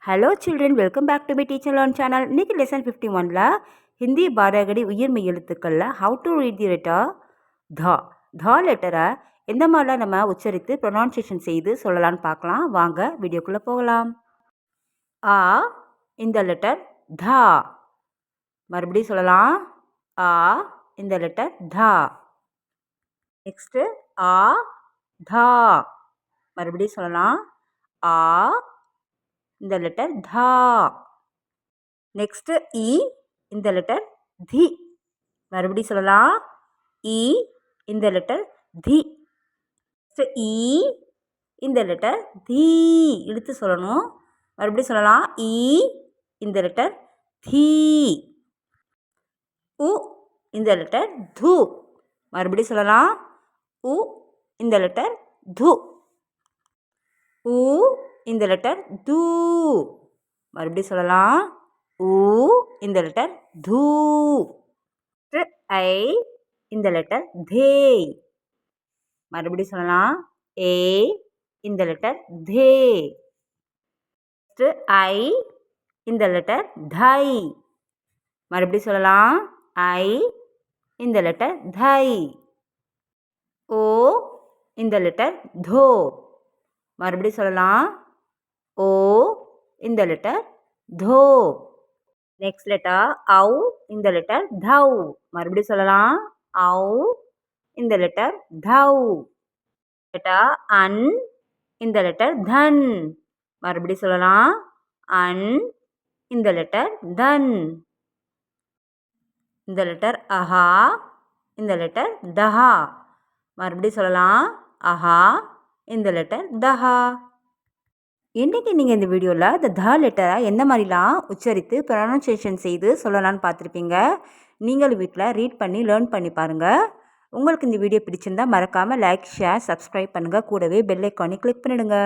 Hello children, welcome back to my teacher learn channel. இன்றைக்கி lesson 51ல் ஹிந்தி பாரகடி உயிர்மெய் எழுத்துக்களில் how to read the letter த லெட்டரை எந்த மாதிரிலாம் நம்ம உச்சரித்து ப்ரொனவுன்சியேஷன் செய்து சொல்லலான்னு பார்க்கலாம். வாங்க வீடியோக்குள்ளே போகலாம். ஆ இந்த லெட்டர் த. மறுபடியும் சொல்லலாம். ஆ இந்த லெட்டர் த. நெக்ஸ்ட்டு ஆ த. மறுபடியும் சொல்லலாம். ஆ இந்த லெட்டர் தா. நெக்ஸ்ட்டு இ இந்த லெட்டர் தி. மறுபடியும் சொல்லலாம். இ இந்த லெட்டர் தி. நெக்ஸ்ட்டு இ இந்த லெட்டர் தி. இழுத்து சொல்லணும். மறுபடியும் சொல்லலாம். இ இந்த லெட்டர் தி. உ இந்த லெட்டர் து. மறுபடியும் சொல்லலாம். உ இந்த லெட்டர் து. உ இந்த லெட்டர் து. மறுபடியும் சொல்லலாம். உ இந்த லெட்டர் து. ஐ இந்த லெட்டர் தே. மறுபடியும் சொல்லலாம். ஏ இந்த லெட்டர் தே. ஐ இந்த லெட்டர் தை. மறுபடியும் சொல்லலாம். ஐ இந்த லெட்டர் தை. ஓ இந்த லெட்டர் தோ. மறுபடியும் சொல்லலாம். ஓ இந்த லெட்டர் தோ. நெக்ஸ்ட் லெட்டர் ஔ இந்த லெட்டர் தௌ. மறுபடியும் சொல்லலாம். ஔ இந்த லெட்டர் தௌ. லெட்டர் அன் இந்த லெட்டர் தன். மறுபடியும் சொல்லலாம். அன் இந்த லெட்டர் தன். இந்த லெட்டர் அஹா இந்த லெட்டர் தஹா. மறுபடியும் சொல்லலாம். அஹா இந்த லெட்டர் தஹா. இன்றைக்கி நீங்கள் இந்த வீடியோவில் இந்த த லெட்டரை எந்த மாதிரிலாம் உச்சரித்து ப்ரொனன்சியேஷன் செய்து சொல்லலான்னு பார்த்துருப்பீங்க. நீங்கள் வீட்டில் ரீட் பண்ணி லேர்ன் பண்ணி பாருங்கள். உங்களுக்கு இந்த வீடியோ பிடிச்சிருந்தால் மறக்காமல் லைக், ஷேர், சப்ஸ்கிரைப் பண்ணுங்கள். கூடவே பெல் ஐக்கானை கிளிக் பண்ணிவிடுங்க.